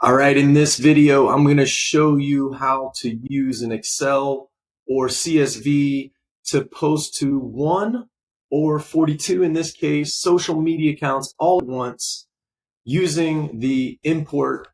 All right, in this video, I'm going to show you how to use an Excel or CSV to post to 1 or 42, in this case, social media accounts all at once using the import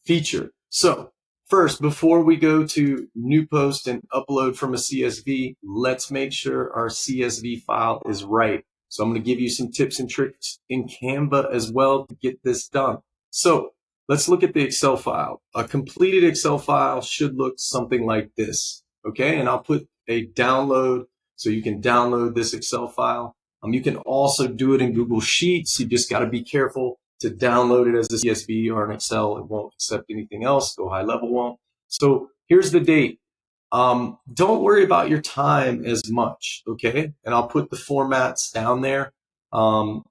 feature. So first, before we go to new post and upload from a CSV, let's make sure our CSV file is right. So I'm going to give you some tips and tricks in Canva as well to get this done. So let's look at the Excel file. A completed Excel file should look something like this. Okay, and I'll put a download so you can download this Excel file. You can also do it in Google Sheets. You just got to be careful to download it as a CSV or an Excel. It won't accept anything else. GoHighLevel won't. So here's the date. Don't worry about your time as much, okay? And I'll put the formats down there.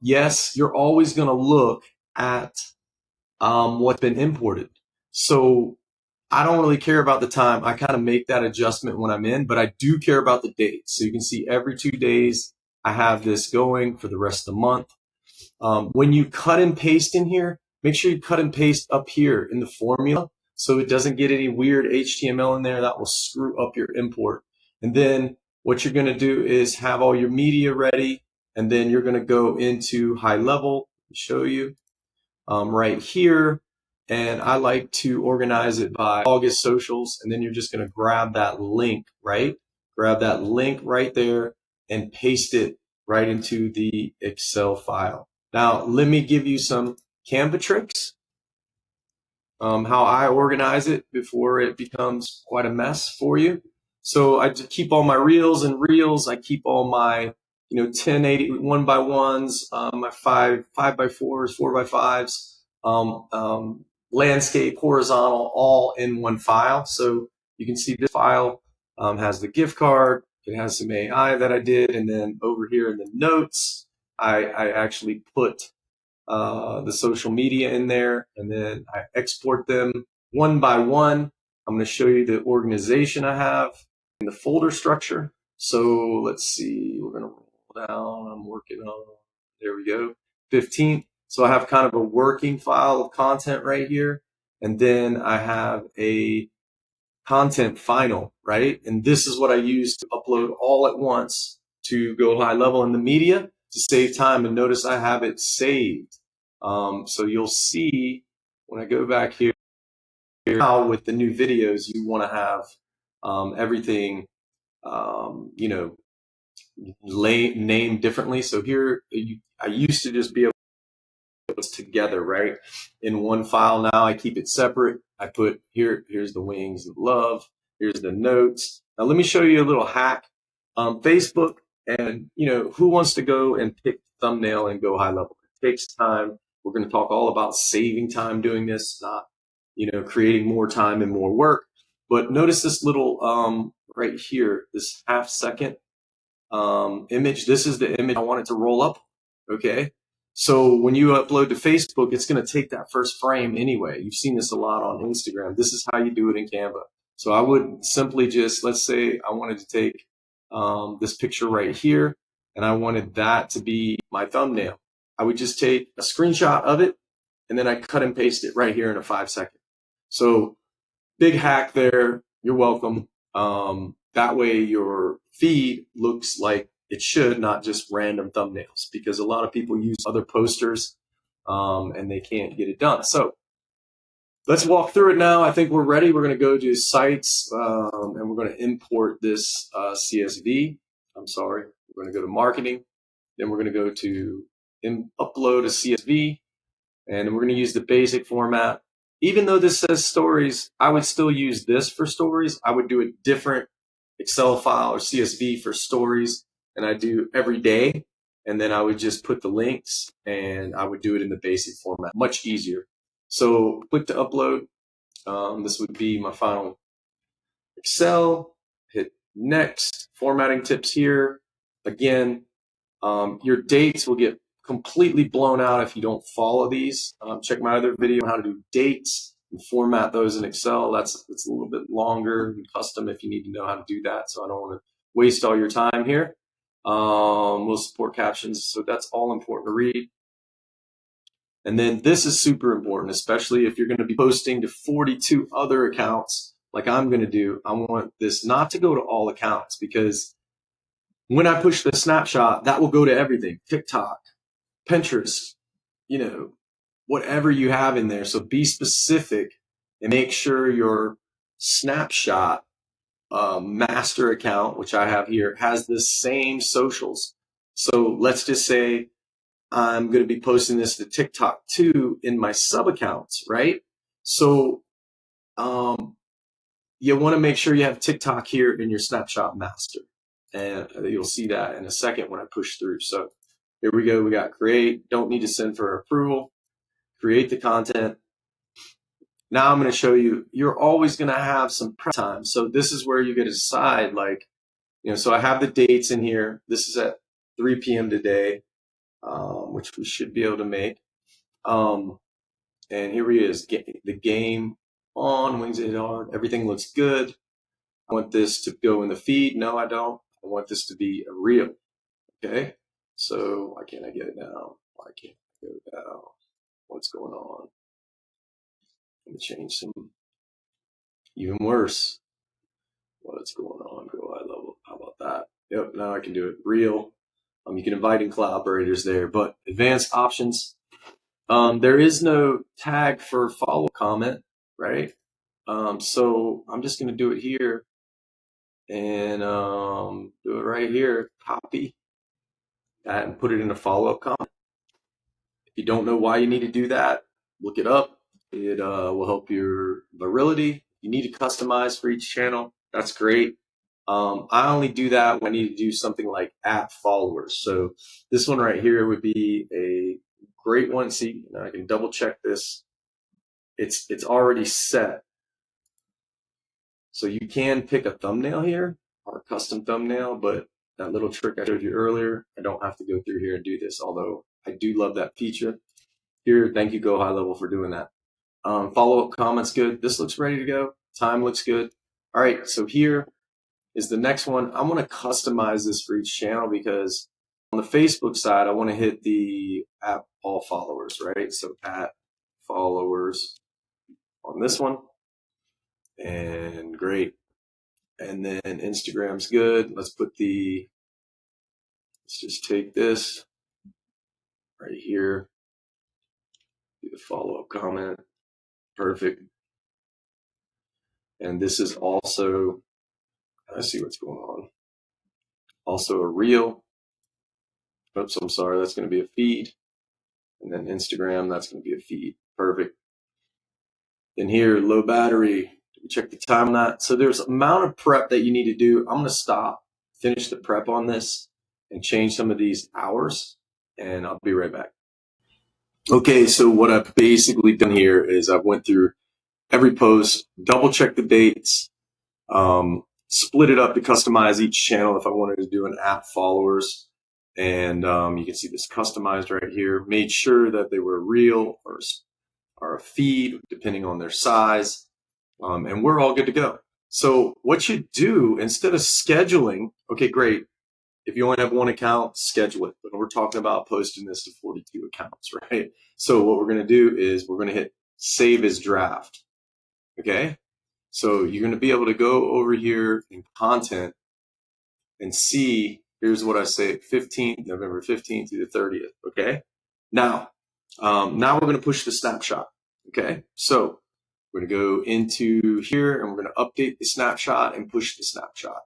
Yes, you're always going to look at what's been imported. So I don't really care about the time. I kind of make that adjustment when I'm in, but I do care about the date. So you can see every 2 days I have this going for the rest of the month. When you cut and paste in here, make sure you cut and paste up here in the formula so it doesn't get any weird HTML in there that will screw up your import. And then what you're going to do is have all your media ready, and then you're going to go into high level, show you right here. And I like to organize it by August socials, and then you're just going to grab that link, right? Grab that link right there and paste it right into the Excel file. Now, let me give you some Canva tricks, how I organize it before it becomes quite a mess for you. So I just keep all my reels and reels. I keep all my 1080 1x1s, my 5x4s, 4x5s, landscape, horizontal, all in one file. So you can see this file has the gift card. It has some AI that I did, and then over here in the notes, I actually put the social media in there, and then I export them one by one. I'm going to show you the organization I have in the folder structure. So let's see, we're going to roll down. I'm working on, there we go, 15. So I have kind of a working file of content right here, and then I have a content final, right? And this is what I use to upload all at once to GoHighLevel in the media to save time. And notice I have it saved. So you'll see when I go back here now with the new videos, you want to have everything, named differently. So here, I used to just be able to put it together, right? In one file. Now I keep it separate. I put here's the wings of love. Here's the notes. Now let me show you a little hack. Facebook, and who wants to go and pick thumbnail and GoHighLevel? It takes time. We're going to talk all about saving time doing this, not creating more time and more work. But notice this little right here, this half-second image. This is the image I want it to roll up. Okay. So when you upload to Facebook, it's going to take that first frame anyway. You've seen this a lot on Instagram. This is how you do it in Canva. So I would simply just, let's say I wanted to take this picture right here, and I wanted that to be my thumbnail. I would just take a screenshot of it, and then I cut and paste it right here in a 5-second. So big hack there. You're welcome. That way your feed looks like it should, not just random thumbnails, because a lot of people use other posters and they can't get it done. So let's walk through it now. I think we're ready. We're going to go to sites and we're going to import this CSV. I'm sorry. We're going to go to marketing. Then we're going to go to upload a CSV, and we're going to use the basic format. Even though this says stories, I would still use this for stories. I would do a different Excel file or CSV for stories, and I do every day. And then I would just put the links, and I would do it in the basic format, much easier. So click to upload. This would be my final Excel. Hit next. Formatting tips here. Again, your dates will get completely blown out if you don't follow these. Check my other video on how to do dates and format those in Excel. It's a little bit longer and custom if you need to know how to do that. So I don't want to waste all your time here. We'll support captions, so that's all important to read. And then this is super important, especially if you're going to be posting to 42 other accounts like I'm going to do. I want this not to go to all accounts, because when I push the snapshot, that will go to everything: TikTok, Pinterest, whatever you have in there. So be specific and make sure your snapshot master account, which I have here, has the same socials. So let's just say I'm going to be posting this to TikTok too in my sub accounts, right? So you want to make sure you have TikTok here in your snapshot master. And you'll see that in a second when I push through. So here we go. We got create. Don't need to send for approval. Create the content. Now I'm going to show you, you're always going to have some prep time. So this is where you get to decide, like, so I have the dates in here. This is at 3 p.m. today, which we should be able to make. And here he is, the game on, wings it hard. Everything looks good. I want this to go in the feed. No, I don't. I want this to be a reel. Okay. So why can't I get it now? Why can't I get it now? What's going on? Let me change some. Even worse. What's going on? GoHighLevel. How about that? Yep. Now I can do it. Reel. You can invite in collaborators there, but advanced options. There is no tag for follow comment, right? So I'm just going to do it here and do it right here. Copy that and put it in a follow-up comment. If you don't know why you need to do that, look it up. It will help your virility. You need to customize for each channel. That's great. I only do that when I need to do something like app followers. So this one right here would be a great one. See, now I can double check this. It's already set. So you can pick a thumbnail here, or a custom thumbnail, but that little trick I showed you earlier, I don't have to go through here and do this, although I do love that feature. Here, thank you, GoHighLevel, for doing that. Follow-up comments good. This looks ready to go. Time looks good. All right, so here is the next one. I'm going to customize this for each channel, because on the Facebook side, I want to hit the at all followers, right? So at followers on this one, and great. And then Instagram's good. Let's just take this right here, do the follow-up comment. Perfect. And this is also, I see what's going on. Also a reel. Oops, I'm sorry. That's going to be a feed. And then Instagram, that's going to be a feed. Perfect. Then here, low battery. Check the time on that. So there's an amount of prep that you need to do. I'm going to stop, finish the prep on this, and change some of these hours, and I'll be right back. Okay, so what I've basically done here is I've went through every post, double check the dates, split it up to customize each channel if I wanted to do an app followers. And you can see this customized right here. Made sure that they were real or a feed, depending on their size. And we're all good to go. So what you do, instead of scheduling, okay, great. If you only have one account, schedule it. But we're talking about posting this to 42 accounts, right? So what we're going to do is we're going to hit save as draft. Okay? So you're going to be able to go over here in content and see, here's what I say, November 15th through the 30th. Okay? Now we're going to push the snapshot. Okay? So we're going to go into here and we're going to update the snapshot and push the snapshot.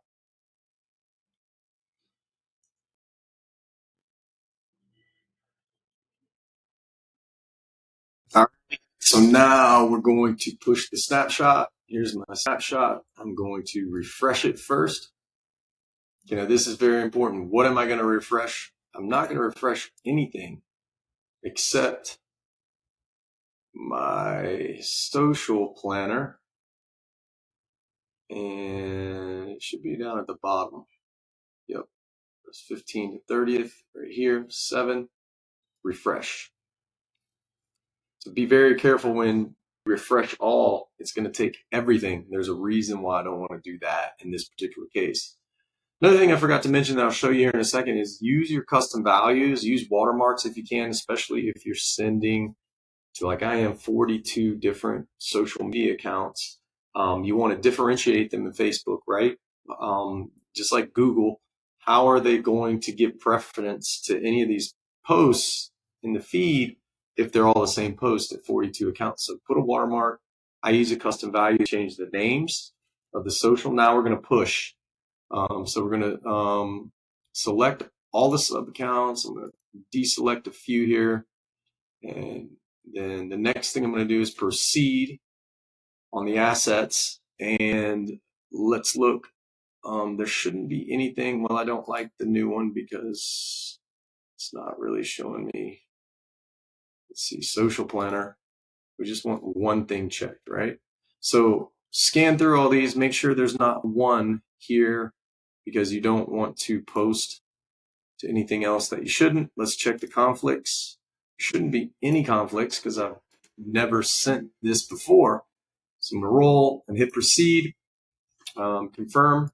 All right. So now we're going to push the snapshot. Here's my snapshot. I'm going to refresh it first. This is very important. What am I going to refresh? I'm not going to refresh anything except my social planner. And it should be down at the bottom. Yep. It's 15 to 30th right here. 7. Refresh. So be very careful when you refresh all. It's going to take everything. There's a reason why I don't want to do that in this particular case. Another thing I forgot to mention that I'll show you here in a second is use your custom values. Use watermarks if you can, especially if you're sending to, like I am, 42 different social media accounts. You want to differentiate them in Facebook, right? Just like Google, how are they going to give preference to any of these posts in the feed if they're all the same post at 42 accounts? So put a watermark. I use a custom value to change the names of the social. Now we're going to push. So we're going to select all the sub accounts. I'm going to deselect a few here. And then the next thing I'm going to do is proceed on the assets. And let's look. There shouldn't be anything. Well, I don't like the new one because it's not really showing me. Let's see, social planner. We just want one thing checked, right? So scan through all these, make sure there's not one here because you don't want to post to anything else that you shouldn't. Let's check the conflicts. There shouldn't be any conflicts because I've never sent this before. So I'm going to roll and hit proceed, confirm.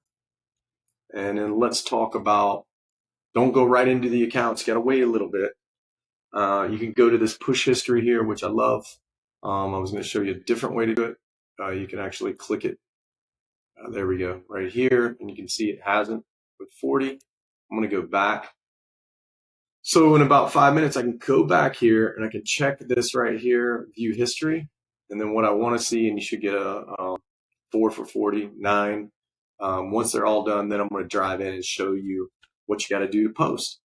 And then let's talk about, don't go right into the accounts. Got to wait a little bit. You can go to this push history here, which I love. I was going to show you a different way to do it. You can actually click it. There we go, right here. And you can see it hasn't with 40. I'm going to go back. So in about 5 minutes, I can go back here and I can check this right here, view history. And then what I want to see, and you should get a 4 for 49. Once they're all done, then I'm going to drive in and show you what you got to do to post.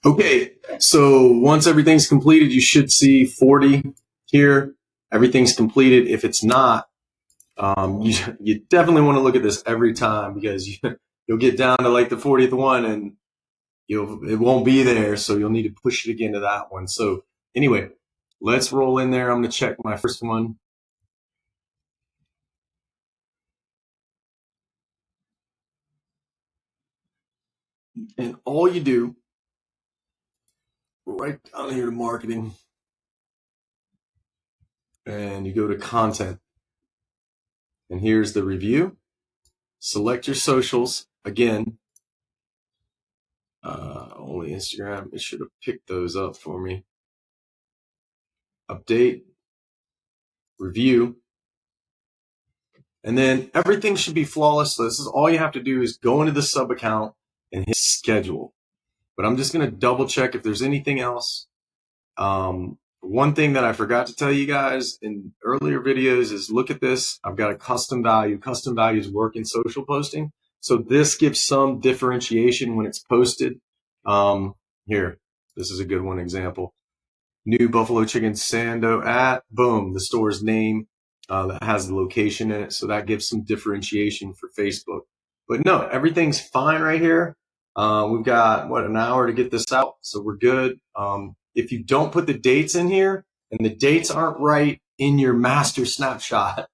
Okay, so once everything's completed, you should see 40 here. Everything's completed. If it's not, you definitely want to look at this every time because you'll get down to like the 40th one and it won't be there. So you'll need to push it again to that one. So anyway, let's roll in there. I'm going to check my first one. And all you do, right down here to marketing, and you go to content. And here's the review. Select your socials. Again, only Instagram. It should have picked those up for me. Update, review, and then everything should be flawless. So this is all you have to do is go into the sub account and hit schedule. But I'm just going to double check if there's anything else. One thing that I forgot to tell you guys in earlier videos is look at this. I've got a custom value. Custom values work in social posting. So this gives some differentiation when it's posted. Here, this is a good one example. New Buffalo Chicken Sando at, boom, the store's name that has the location in it. So that gives some differentiation for Facebook. But no, everything's fine right here. We've got, an hour to get this out. So we're good. If you don't put the dates in here and the dates aren't right in your master snapshot,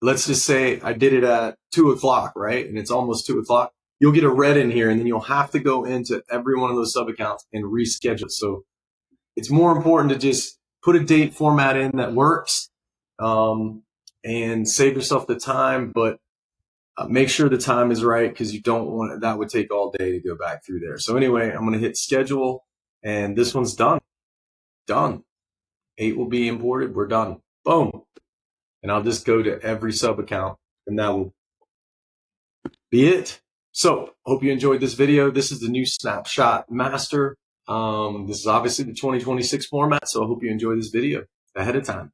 let's just say I did it at 2 o'clock, right? And it's almost 2 o'clock. You'll get a red in here and then you'll have to go into every one of those sub accounts and reschedule. So it's more important to just put a date format in that works and save yourself the time, but make sure the time is right because you don't want it. That would take all day to go back through there. So anyway, I'm going to hit schedule and this one's done. Done. 8 will be imported. We're done. Boom. And I'll just go to every sub account and that will be it. So hope you enjoyed this video. This is the new Snapshot Master. This is obviously the 2026 format. So I hope you enjoy this video ahead of time.